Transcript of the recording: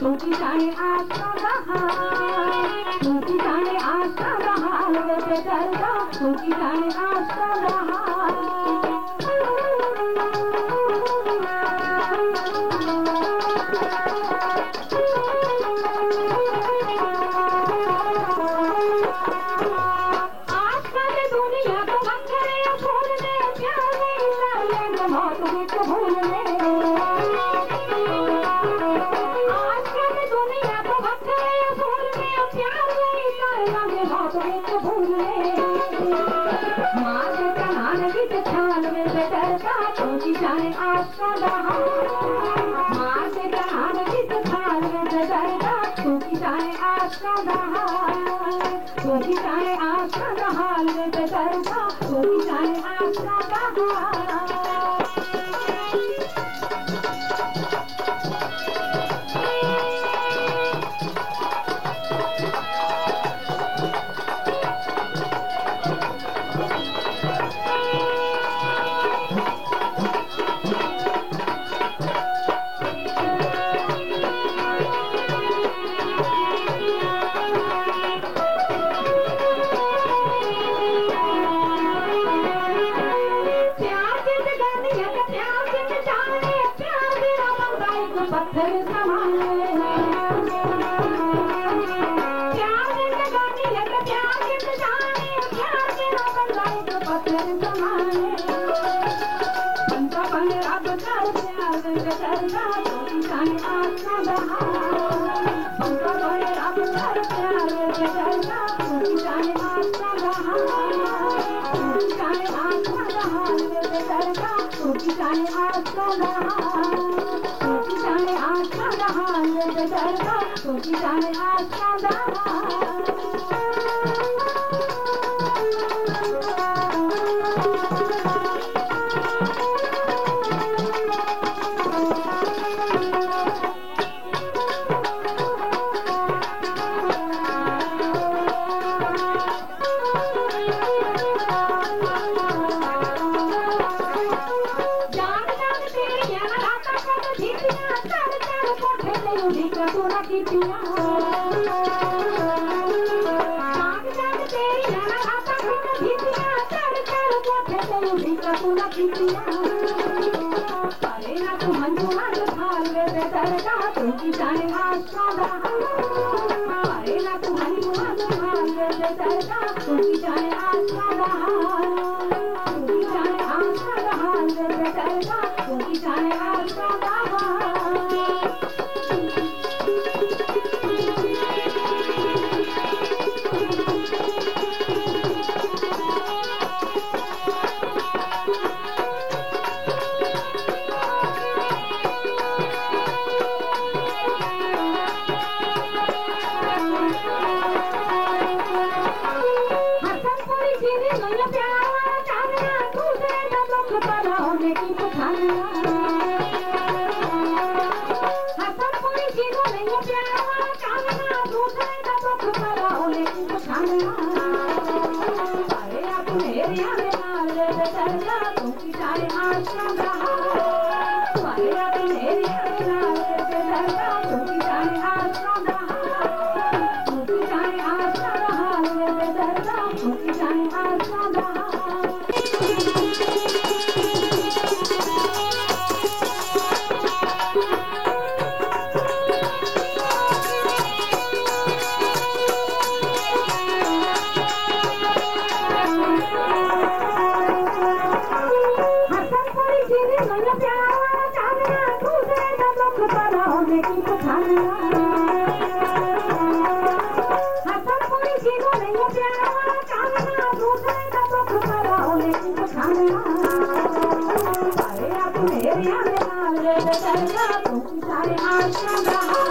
तू की जाने आज का हाल, तू की जाने आज का हाल वे बेदर्दा, तू की जाने आज का हाल। आजकल दुनिया को बंधरे फूल दे प्यारे साले मौत को भूल ले। आजकल दुनिया को बंधरे फूल दे प्यारे साले मौत को भूल ले। माँ के कहान की छाल में बेदर्दा, तू की जाने आज का हाल। माँ के कहान की छाल में बेदर्दा, तू की जाने आज का हाल। तू की जाने आज का हाल वे बेदर्दा, तू की जाने आज का हाल। पत्थर समाने प्यार जिंदगानी है तो प्यार जिंदगानी, प्यार तेरा बंदाई तो पत्थर समाने। बनता बन अब कर प्यार बेदर्दा, तू की जाने आज का हाल। बनता बन अब कर प्यार बेदर्दा, तू की जाने आज का हाल। तू की जाने आज का हाल बेदर्दा, तू की जाने आज का हाल। तू की जाने आज का हाल बेदर्दा, तू की जाने आज का हाल। अरे ना तू मंजुआ थाल वे बेदर्दा, तू की जाने आज का हाल। अरे ना तू मंजुआ थाल वे बेदर्दा, तू की जाने आज का हाल। तू की जाने आज का हाल वे बेदर्दा, तू की जाने आज का हाल। Thank you.